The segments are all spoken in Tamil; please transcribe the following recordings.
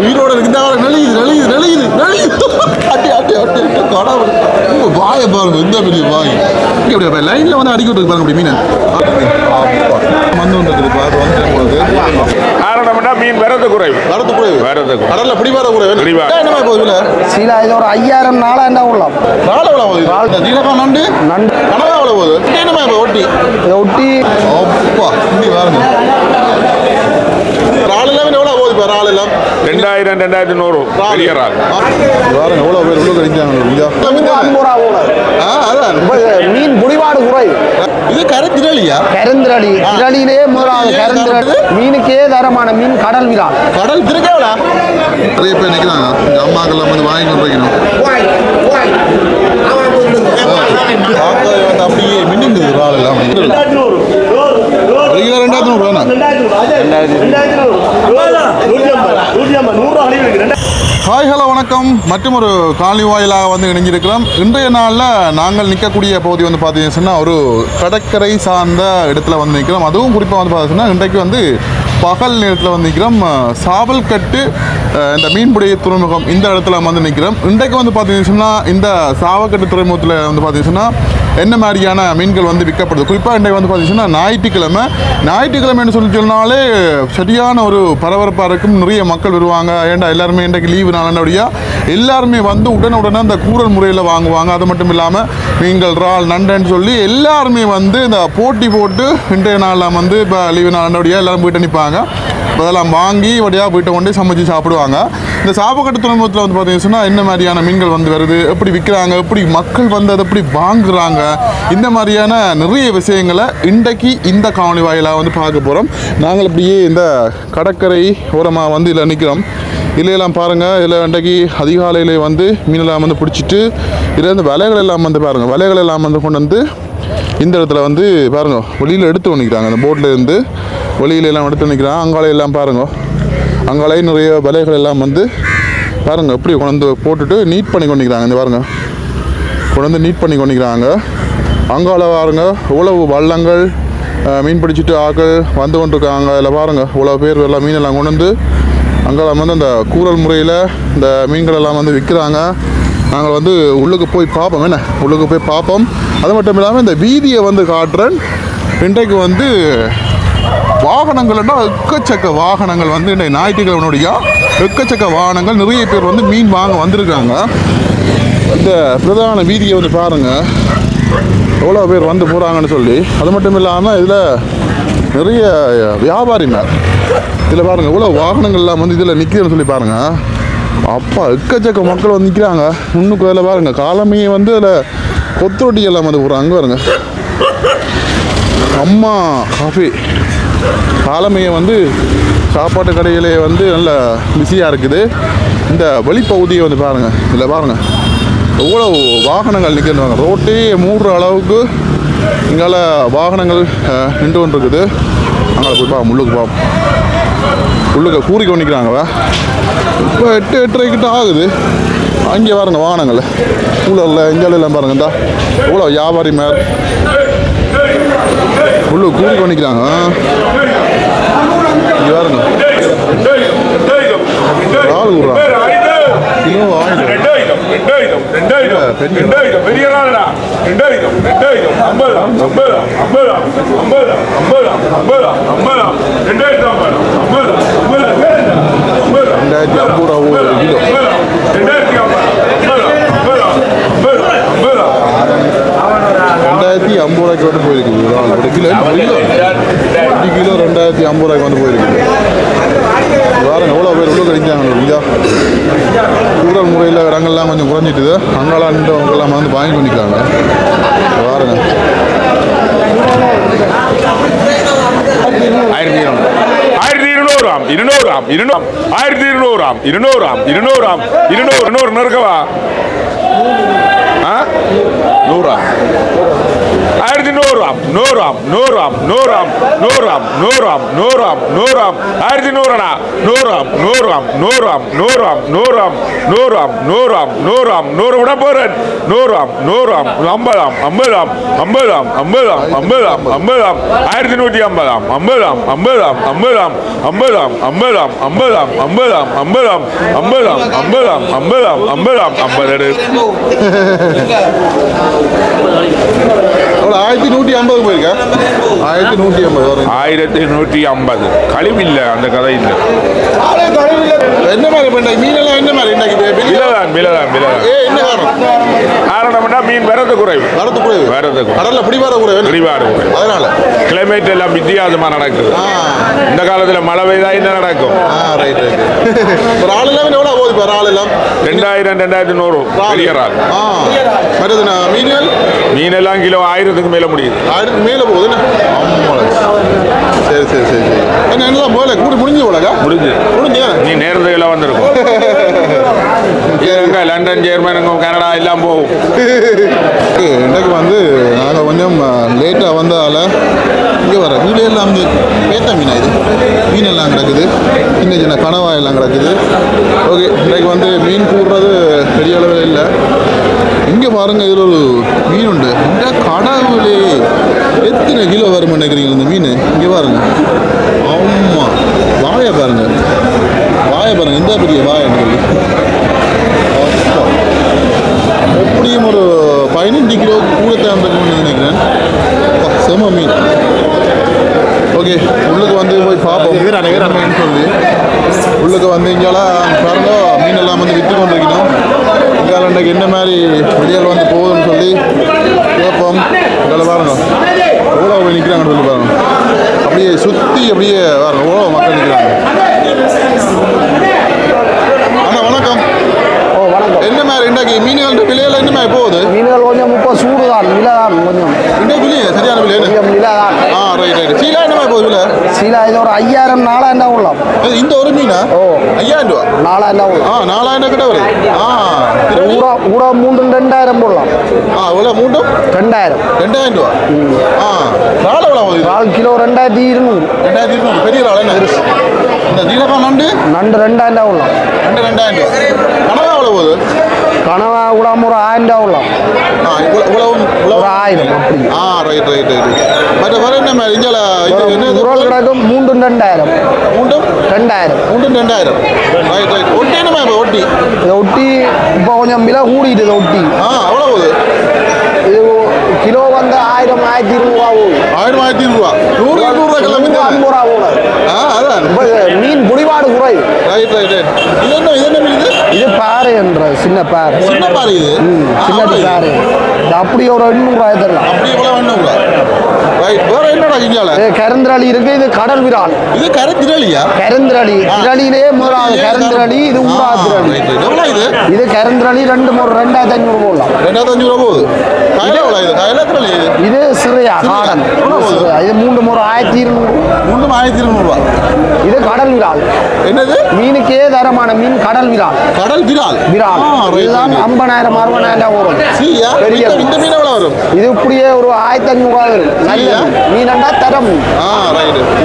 உயிரோட இருந்தா நெளியுது அட்டி கடவுள் வாயை பாருங்க இந்த பெரிய வாய் இங்கே அப்படியே லைனில் வந்து அடிக்க விட்டு பாருங்க அப்படி மீன் வந்து வந்துருக்குது பார்த்து வந்து காரணம்னா மீன் வரது குறைவு கடல்ல பிடி வர குறைவு என்ன போகுது சீலா இது ஒரு 5000 4000 உள்ளாம் நாளை போகுது நீலக்கா நண்டு கனவா எவ்வளோ போகுது என்னமா இப்போ ஒட்டி அப்பா இப்படி பாருங்க ரால் எல்லாம் எவ்வளோ போகுது இப்போ ரால் எல்லாம் 2000 2100 பெரிய ரால் பாருங்க எவ்வளோ பேர் உள்ள கழிஞ்சாங்க மீன் புடிவாடு குறைவு இது கருந்திரளியா திரளியிலேயே முதலாவது கருந்திரளி மீனுக்கே தரமான மீன் கடல் விழா கடல் திருக்கவலா நிறைய பேர் நிற்கிறாங்க இந்த அம்மாக்கெல்லாம் வந்து வாங்கி கொண்டு வைக்கணும் அப்படியே மின்னுங்குது ரால் எல்லாம் கிலோ 2000 ஹாய் ஹலோ வணக்கம் மற்றும் ஒரு காலனி வாயிலாக வந்து இணைஞ்சிருக்கிறோம். இன்றைய நாளில் நாங்கள் நிற்கக்கூடிய பகுதி வந்து பார்த்தீங்கன்னு சொன்னால் ஒரு கடற்கரை சார்ந்த இடத்துல வந்து நிற்கிறோம். அதுவும் குறிப்பாக வந்து பார்த்தீங்கன்னா இன்றைக்கு வந்து பகல் நேரத்தில் வந்து நிற்கிறோம். சாவல்கட்டு இந்த மீன்பிடி துறைமுகம் இந்த இடத்துல வந்து நிற்கிறோம். இன்றைக்கு வந்து பார்த்தீங்கன்னு சொன்னால் இந்த சாவல்கட்டு துறைமுகத்தில் வந்து பார்த்தீங்கன்னா என்ன மாதிரியான மீன்கள் வந்து விற்கப்படுது. குறிப்பாக இன்றைக்கு வந்து பார்த்தீங்கன்னா ஞாயிற்றுக்கிழமைன்னு சொல்லி சொன்னாலே சரியான ஒரு பரபரப்பாக இருக்கும். நிறைய மக்கள் வருவாங்க. ஏன்டா எல்லாருமே இன்றைக்கு லீவு நாளபடியா எல்லாருமே வந்து உடனே அந்த கூரல் முறையில் வாங்குவாங்க. அது மட்டும் இல்லாமல் மீன்கள் இறால் நண்டுன்னு சொல்லி எல்லாருமே வந்து இந்த போட்டி போட்டு இன்றைய நாளில் வந்து இப்போ லீவு நாளபடியா எல்லாரும் போயிட்டு நிற்பாங்க. அதெல்லாம் வாங்கி வழியாக போயிட்டு கொண்டு சமைச்சு சாப்பிடுவாங்க. இந்த சாவல்கட்டு துறைமுகத்தில் வந்து பார்த்தீங்கன்னா என்ன மாதிரியான மீன்கள் வந்து வருது, எப்படி விற்கிறாங்க, எப்படி மக்கள் வந்து அதை எப்படி வாங்குறாங்க, இந்த மாதிரியான நிறைய விஷயங்களை இன்றைக்கு இந்த காணொளி வாயிலாக வந்து பார்க்க போகிறோம். நாங்கள் இப்படியே இந்த கடற்கரை ஓரமாக வந்து இதில் நிற்கிறோம். இதிலெல்லாம் பாருங்கள், இதில் இன்றைக்கு அதிகாலையில் வந்து மீனெல்லாம் வந்து பிடிச்சிட்டு இதில் வந்து வலைகள் எல்லாம் வந்து பாருங்கள், வலைகள் எல்லாம் வந்து கொண்டு வந்து இந்த இடத்துல வந்து பாருங்கள் வெளியில் எடுத்து நிற்கிறாங்க. அந்த போட்டில் இருந்து வெளியிலெல்லாம் எடுத்து நிற்கிறாங்க. அங்காலையெல்லாம் பாருங்கள், அங்காலையும் நிறைய வலைகள் எல்லாம் வந்து பாருங்கள் எப்படி கொண்டு வந்து போட்டுட்டு நீட் பண்ணி கொண்டிருக்கிறாங்க. இந்த பாருங்கள் கொண்டு வந்து நீட் பண்ணி கொண்டிருக்கிறாங்க. அங்கால பாருங்க உழவு வள்ளங்கள் மீன் பிடிச்சிட்டு ஆக்கள் வந்து கொண்டிருக்காங்க. இதில் பாருங்கள் இவ்வளோ பேர் எல்லாம் மீனெல்லாம் கொண்டு வந்து அங்கால வந்து அந்த கூரல் முறையில் இந்த மீன்கள் எல்லாம் வந்து விற்கிறாங்க. நாங்கள் வந்து உள்ளுக்கு போய் பார்ப்போம். உள்ளுக்கு போய் பார்ப்போம். அது மட்டும் இல்லாமல் இந்த வீதியை வந்து காட்டுறேன். இன்றைக்கு வந்து வாகனங்கள்னா எக்கச்சக்க வாகனங்கள் வந்து இன்றைக்கு ஞாயிற்றுக்கிழமையுடைய எக்கச்சக்க வாகனங்கள் நிறைய பேர் வந்து மீன் வாங்க வந்திருக்காங்க. இந்த பிரதான வீதியை வந்து பாருங்கள் எவ்வளோ பேர் வந்து போகிறாங்கன்னு சொல்லி. அது மட்டும் இல்லாமல் இதில் நிறைய வியாபாரிமார் இதில் பாருங்கள் இவ்வளோ வாகனங்கள்லாம் வந்து இதில் நிற்கிறேன்னு சொல்லி பாருங்கள். அப்பா எக்கச்சக்க மக்கள் வந்து நிற்கிறாங்க. இன்னும் இதில் பாருங்கள் காலமையை வந்து அதில் கொத்தொட்டி எல்லாம் வந்து போகிறாங்க. அங்கே பாருங்கள் அம்மா காஃபி காலமையை வந்து சாப்பாட்டு கடையிலே வந்து நல்ல பிஸியாக இருக்குது. இந்த வெளிப்பகுதியை வந்து பாருங்கள், இதில் பாருங்கள் எவ்வளோ வாகனங்கள் நிற்கிறாங்க. ரோட்டே மூடுற அளவுக்கு இங்கால வாகனங்கள் நின்று கொண்டு இருக்குது. அங்கே போய் உள்ளுக்கு பார்ப்போம். உள்ளுக்கு கூறி கொண்டிருக்கிறாங்க. இப்போ 8:30 ஆகுது. அங்கே பாருங்கள் வாகனங்கள் கூலரில் இஞ்சாலெல்லாம் பாருங்கள். இந்த எவ்வளோ வியாபாரி மேல் உள்ளு கூறி கொண்டிருக்கிறாங்க. இங்கே பாருங்க ஆள் விட்றாங்க. கிலோ 1000 பெரிய நாளா 2050 ரூபாய்க்கு வந்து போயிருக்குது. ஒரு கிலோ 2050 ரூபாய்க்கு வந்து போயிருக்குது. வாரம் எவ்வளோ பேர் உள்ள கழிஞ்சாங்க இல்லையா. கூடல் முறையில் இடங்கள்லாம் கொஞ்சம் குறைஞ்சிட்டுது. அங்கெல்லாம் வந்து வாங்கி கொண்டிருக்காங்க. வாருங்க 1200 நெருக்கவா 100 1200 நூறாம் நூறாம் நூறாம் நூறாம் நூறாம் நூறாம் நூறாம் நூறாம் 1100 நூறாம் நூறாம் நூறாம் நூறாம் நூறாம் நூறாம் நூறாம் நூறாம் 100 விட போறேன் நூறாம் நூறாம் 50ஆம் 50ஆம் 50ஆம் 50ஆம் 50ஆம் 50ஆம் 1150ஆம் 50ஆம் 50ஆம் 50ஆம் 50ஆம் 50ஆம் 50ஆம் 50ஆம் 50ஆம் 50ஆம் 50ஆம் 50ஆம் 50ஆம் 50 1150 போயிருக்கா 1150 1150 கழிவில்லை அந்த கதை இல்லை என்ன மாதிரி பண்ண மீனெல்லாம் என்ன மாதிரி விலதான் விலதான் விலதான் என்ன காரணம் காரணம்னா மீன் வரது குறைவு வரத்து குறைவு வரது குறைவு கடல்ல பிடிவார குறைவு பிடிவாடு குறைவு அதனால கிளைமேட் எல்லாம் வித்தியாசமா நடக்குது இந்த காலத்துல மழை பெய்தா என்ன நடக்கும் ரைட் ஒரு ஆள் எல்லாம் எவ்வளோ போகுது இப்போ ஆள் எல்லாம் 2000 2100 பெரிய இறால் மற்றது மீன்கள் மீன் எல்லாம் கிலோ 1000க்கு மேல முடியுது 1000 மேலே போகுது சரி சரி சரி சரி என்ன என்னலாம் போகல கூடி முடிஞ்சு போலக்கா முடிஞ்சு முடிஞ்சு நீ நேரத்துக்கு வந்திருக்கும் லண்டன் ஜெர்மன் கனடா எல்லாம் போகும் இன்றைக்கு வந்து நாங்கள் கொஞ்சம் லேட்டாக வந்ததால் இங்கே வர வீடு எல்லாம் வந்து பேத்த மீனா இது மீன் எல்லாம் கிடக்குது சின்ன சின்ன கனவா எல்லாம் கிடக்குது ஓகே இன்றைக்கு வந்து மீன் கூடுறது பெரிய அளவில் இல்லை இங்கே பாருங்க இதில் ஒரு மீன் உண்டு இந்த கடவுளே எத்தனை கிலோ வரும் நினைக்கிறீங்க இந்த மீன் இங்கே பாருங்க ஆமாம் வாயை பாருங்க எந்த பெரிய வாயை எப்படியும் ஒரு 15 கிலோ கூட தேர்ந்தெடுக்கணும்னு நினைக்கிறேன் செம மீன் ஓகே உள்ளுக்கு வந்து போய் பார்ப்போம் மீன் சொல்லி உள்ளுக்கு வந்து இங்கெல்லாம் பாருங்க மீன் எல்லாம் வந்து விற்று கொண்டிருக்கணும் இங்கே இன்றைக்கு என்ன மாதிரி வெளியால் வந்து போகுதுன்னு சொல்லி கேட்போம் இங்கே பாருங்க எவ்வளோ நிற்கிறாங்கன்னு சொல்லி பாருங்க அப்படியே சுற்றி அப்படியே பாருங்க எவ்வளோ மக்கள் நிற்கிறாங்க அண்ணா வணக்கம் என்ன மாதிரி இன்றைக்கு மீன்கள் விலையில என்ன மாதிரி போகுது மீன்கள் கொஞ்சம் இப்போ சூடு தான் விலை தான் கொஞ்சம் இன்னும் விலை சரியான விலை கொஞ்சம் விலை தான் ரைட் சீலா என்ன மாதிரி போகுது விலை சீலா இது ஒரு 5000 4000 உள்ளம் இந்த ஒரு மீனா 5000 ரூபா 4000 உள்ளம் 4000 கிட்ட வருது கூட 2000 போடலாம் இவ்வளோ மூண்டும் 2000 ரூபா இறால் எவ்வளோ போகுது இறால் கிலோ 2200 பெரிய இறால் என்ன இந்த நீலப்பா நண்டு 2000 உள்ளம் நண்டு 2000 ரூபா கனவா எவ்வளோ போகுது கனவா கூட ஒரு 1000 உள்ளம் ஒரு 1000 அப்படி ரைட் மற்ற வேற என்ன மாதிரி இங்கே உரல் கிடக்கும் 2000 2000 ரைட் ஒட்டி என்ன ஒட்டி இதை ஒட்டி இப்போ கொஞ்சம் விலை கூடிட்டு இதை ஒட்டி எவ்வளோ போகுது இது கிலோ வந்து 1200 போகுது 1200 ரூபா 100 ரூபா கிலோ 50 ரூபா போகுது அதான் மீன் புடிவாடு குறைவு ரைட் இது என்ன மீன் இது பாறை என்ற சின்ன பாறை சின்ன பாறை இது சின்ன பாறை இது அப்படி ஒரு 800 ரூபாய் தரலாம் அப்படி இவ்வளோ 800 ரைட் வேற என்னடா இங்கால கருந்திரளி இருக்கு இது கடல் விரால் இது கருந்திரளியா கருந்திரளி திரளியிலேயே முதலாவது கருந்திரளி இது ஊராத்திரளி எவ்வளோ இது கருந்திரளி 2500 போடலாம் 2500 ரூபா போகுது இது சிறையா காடன் இது 1200 ரூபா இது கடல் விரால் என்னது மீனுக்கே தரமான மீன் கடல் விரால் விரால் இதுதான் 50000 60000 வரும் பெரிய இந்த மீன் எவ்வளோ வரும் இது இப்படியே ஒரு 1500 ரூபா வரும் நல்ல மீனண்டா தரம்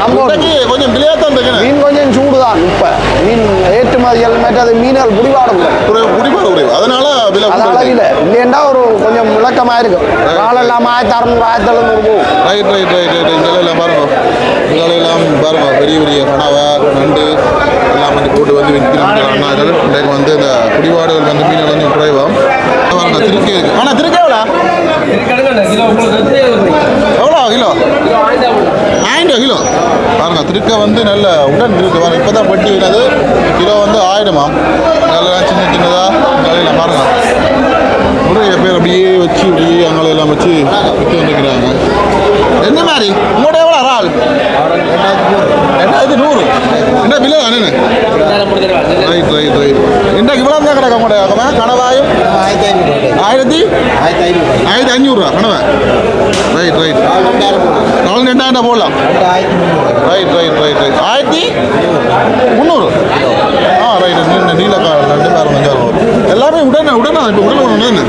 நம்ம கொஞ்சம் விலையா தான் இருக்கு மீன் கொஞ்சம் சூடுதான் இப்ப மீன் ஏற்றுமதிகள் மற்றது மீன்கள் புடிவாடும் குறைவு அதனால விலை இல்லையண்டா ஒரு கொஞ்சம் விளக்கமா இருக்கு எல்லாம் 1600 1700 போகும் ரைட் இங்கெல்லாம் பாருங்க இங்கெல்லாம் பாருங்க பெரிய பெரிய கனவா நண்டு எல்லாம் வந்து போட்டு வந்து விற்கிறாங்க அண்ணாக்கள் இன்றைக்கு வந்து இந்த குடிவாடுகள் வந்து மீன்கள் கொஞ்சம் குறைவாம் பாருங்க திருக்கே இருக்கு ஆனால் திருக்கே எவ்வளோ கிலோ 1000 கிலோ பாருங்க திருக்க வந்து நல்ல உடன் இருக்கு பாருங்க இப்போ தான் பட்டி வினது கிலோ வந்து 1000 நல்லா சின்னதாக நல்லா பாருங்க நிறைய பேர் அப்படியே வச்சு அப்படியே அங்கெல்லாம் வச்சு விற்று வந்துக்கிறாங்க என்ன மாதிரி உங்களோட எவ்வளோ இறால் 2100 என்ன விலை தானே ரைட் இன்றைக்கு இவ்வளோ தான் கிடக்க உங்களோட கனவாயும் 1500 கனவை ரைட் 2000 போடலாம் ரைட் 1300 ரைட் நீலக்காரன் 2000 எல்லாமே உடனே இப்போ உடனே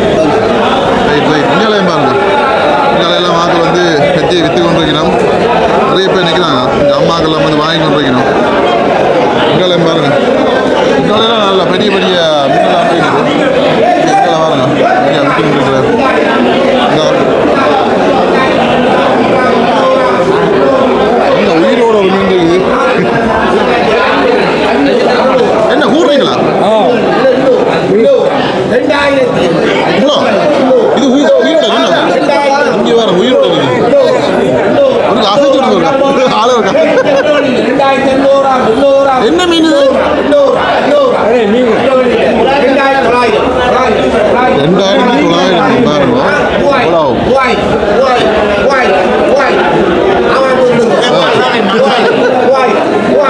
ரைட் இங்கெல்லாம் பாருங்க இங்கெல்லாம் ஆக்கள் வந்து நிறைய பேர் நிற்கிறாங்க இந்த அம்மாக்கெல்லாம் வந்து வாங்கி கொண்டு வைக்கணும் இங்கெல்லாம் பாருங்க இங்கெல்லாம் நல்ல பெரிய பெரிய மீனெல்லாம் போயிடுது இங்கெல்லாம் பாருங்க இங்கே விட்டு இருக்கிறார் இந்த உயிரோட ஒரு மீன் இருக்குது என்ன கூடுறீங்களா இவ்வளோ இது உயிரோட இங்கே வேற உயிரோட இருக்குது உனக்கு அசைச்சு விடுங்க ஆளு இருக்கா என்ன மீன் இது 2900 பாருங்க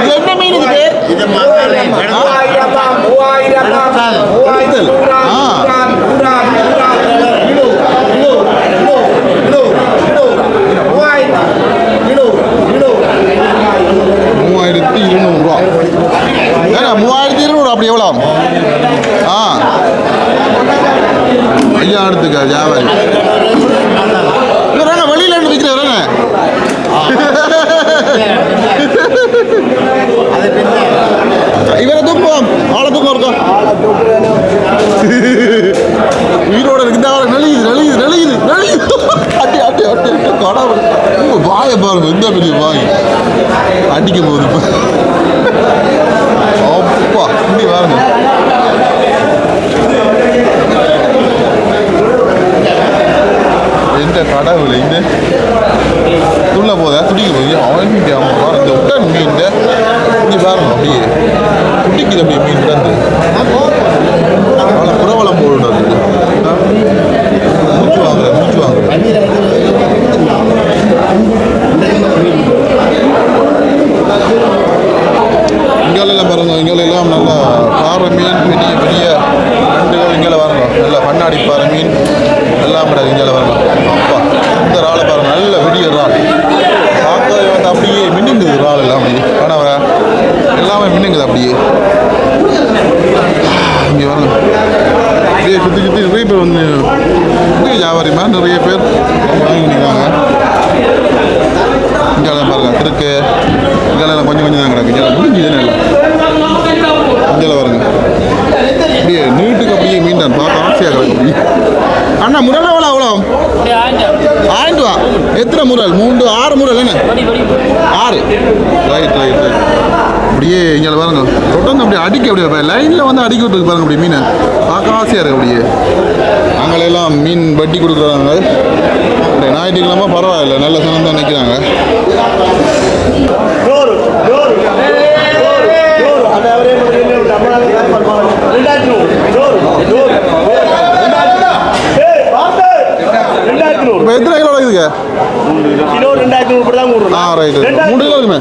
என்ன மீன் இது அப்படி எவ்வளோ ஐயா எடுத்துக்க வியாபாரி வெளியில இருந்து விற்கிறேன் இவரை தூக்குவோம் ஆளை தூக்கம் இருக்கோம் உயிரோட இருக்கு இந்த ஆளை நெளியுது அட்டி கடவுள் வாயை பாருங்க இந்த பெரிய வாய் அடிக்கும் போது அப்பா இப்படி பாருங்க எந்த கடவுள் இந்த துள்ள போதா துடிக்க போது அவன் இந்த உட்டன் மீன் இங்கே பாருங்க அப்படியே குட்டிக்குது அப்படியே மீன் கிடந்து அவளை புறவலம் போடுறது மூச்சு வாங்குற இங்கெல்லாம் பாருங்க இங்கெல்லாம் நல்லா பாறை மீன் பெரிய பெரிய நண்டுகள் இங்கே பாருங்க நல்லா பண்ணாடி பாறை மீன் எல்லாம் கிடையாது இங்கே பாருங்க அப்பா இந்த இறாலை பாருங்க நல்ல பெரிய இறால் பார்க்க வந்து அப்படியே மின்னுங்குது இறால் எல்லாம் அப்படியே கணவர எல்லாமே மின்னுங்குது அப்படியே இங்கே பாருங்க அப்படியே சுற்றி நிறைய பேர் வந்து வியாபாரி மாதிரி நிறைய பேர் வாங்கிக்கிறாங்க இங்கெல்லாம் பாருங்க திருக்கு இங்கெல்லாம் கொஞ்சம் தான் கிடக்கு இங்கே முடிஞ்சுதுன்னு இல்லை இங்கே பாருங்க அப்படியே நீட்டுக்கு அப்படியே மீன் தான் பார்க்க ஆசையாக கிடக்கு அப்படியே அண்ணா முரல் அவ்வளோ 1000 ரூபா எத்தனை முரல் 6 முரல் என்ன 6 ரைட் அப்படியே இங்கே பாருங்க தொடர்ந்து அப்படியே அடிக்க அப்படியே லைனில் வந்து அடிக்க விட்டுருக்கு பாருங்க அப்படியே மீனை பார்க்க ஆசையாக இருக்குது அப்படியே அங்கெல்லாம் மீன் வட்டி கொடுக்குறாங்க அப்படியே ஞாயிற்றுக்கிழமை பரவாயில்ல நல்ல சனம் தான் நிற்கிறாங்க எத்தனை கிலோ இருக்குதுங்க கிலோ 2500 தான் கொடுறோம். ரைட் 3 கிலோ இருக்குமே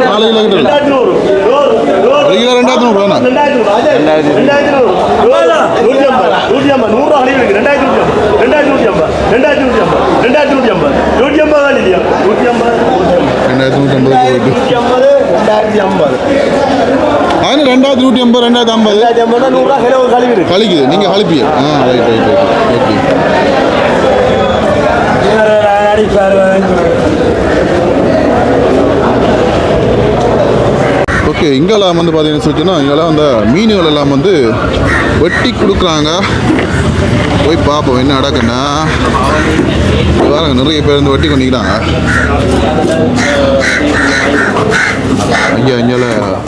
4 கிலோ கிட்ட 1 கிலோ 2500 வேணா 2150 கழிக்குது நீங்கள் கழிப்பீங்க ரைட் ஓகே ஓகே இங்கெல்லாம் வந்து பார்த்தீங்கன்னு சொல்லிச்சுன்னா இங்கெல்லாம் அந்த மீன்கள் எல்லாம் வந்து வெட்டி கொடுக்குறாங்க போய் பார்ப்போம் என்ன நடக்குன்னா பாருங்க நிறைய பேர் வந்து வெட்டி கொண்டிக்கிறாங்க ஐயா இங்கே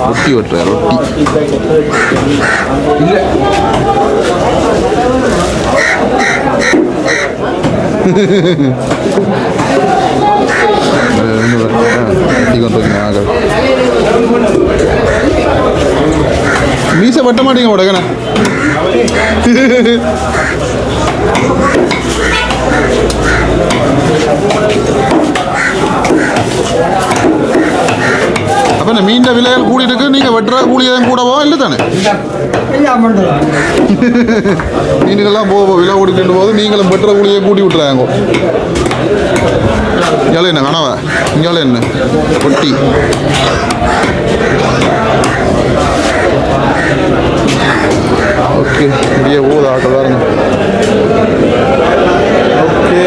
ரொட்டி வெட்டுற ரொட்டி மீசை வெட்ட மாட்டீங்க உடகண்ணே அப்போ இந்த மீன் விலைகள் கூடிட்டு இருக்கு நீங்கள் வெட்டுற கூலியதான் கூடவோ இல்லை தானே மீன்கள்லாம் விலை கூடிட்டு போது நீங்களும் வெட்டுற கூலியை கூட்டி விட்டுறாங்க இங்கே என்ன கனவா இங்கே என்ன ஒட்டி ஓகே இப்படியே போகுது ஆக்கள் பாருங்க ஓகே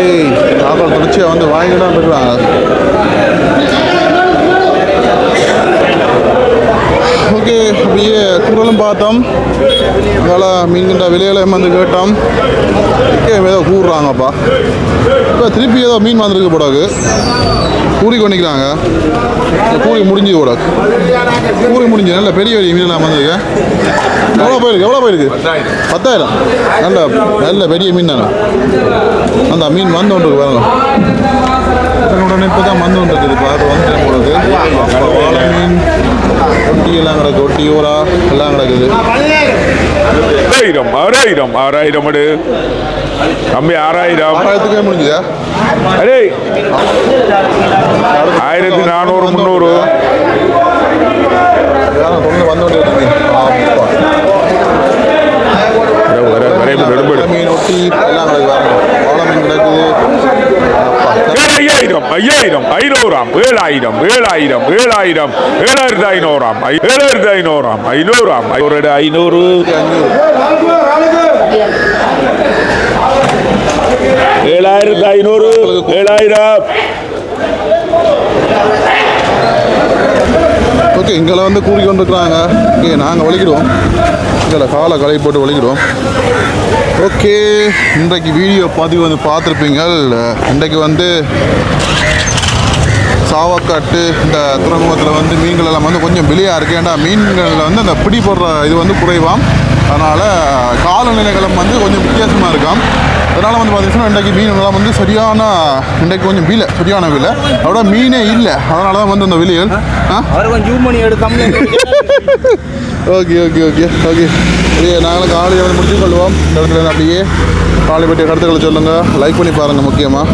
ஆக்கள் தொடர்ச்சியாக வந்து வாங்கிட்டு தான் இருக்கிறாங்க பார்த்தோம், இதால் மீன்கின்ற விலையில வந்து கேட்டோம், ஏதோ கூடுறாங்கப்பா. இப்போ திருப்பி ஏதோ மீன் வந்துருக்கு போடாது, கூறி கொண்டிக்கிறாங்க. கூறி முடிஞ்சு கூட கூறி முடிஞ்சு நல்ல பெரிய பெரிய மீன் வந்துருக்கு. எவ்வளோ போயிருக்கு 10,000. நல்ல பெரிய மீன் தானே. அந்த மீன் வந்து ஒன்று பாருங்க, உடனே இப்போ தான் வந்து ஒன்று இருக்குது. இப்போ வந்து போடுறது வாழை மீன், ஒட்டி எல்லாம் கிடக்கு, ஒட்டி ஊரா எல்லாம் கிடக்குது. 6,000 எடு கம்மி 6,000 6,000த்துக்கே முடிஞ்சுதா? அடே 1,400 300 யாரும் தொண்டு வந்தோடனே இருக்குது. மீன் ஒட்டி எல்லாம் கிடக்கு. வாழை மீன் கிடக்குது. 5,000 5,000 500 7,000 7,000 7,000 7,500 7,500 500 ஒரு 500 7,500 7,000. ஓகே, இங்கே வந்து கூறி கொண்டு இருக்கிறாங்க. ஓகே, நாங்கள் வலிக்கிடுவோம். இதில் காலை களை போட்டு வலிக்கிடுவோம். ஓகே, இன்றைக்கு வீடியோ பதிவு வந்து பார்த்துருப்பீங்க. இன்றைக்கு வந்து சாவக்காட்டு இந்த துறைமுகத்தில் வந்து மீன்கள் எல்லாம் வந்து கொஞ்சம் விலையாக இருக்குது. ஏன்டா மீன்களில் வந்து அந்த பிடி போடுற இது வந்து குறைவாம். அதனால் காலநிலைகளும் வந்து கொஞ்சம் வித்தியாசமாக இருக்காம். அதனால் வந்து பார்த்தீங்கன்னா இன்றைக்கு மீன்கள்லாம் வந்து இன்றைக்கு கொஞ்சம் சரியான விலை, அதோட மீனே இல்லை. அதனால தான் வந்து அந்த விலைகள் ஓகே ஓகே ஓகே ஓகே அப்படியே நாங்களும் காலையில் வந்து முடிச்சு கொள்வோம். இந்த இடத்துல அப்படியே காலை பற்றிய கருத்துக்களை சொல்லுங்கள், லைக் பண்ணி பாருங்கள் முக்கியமாக.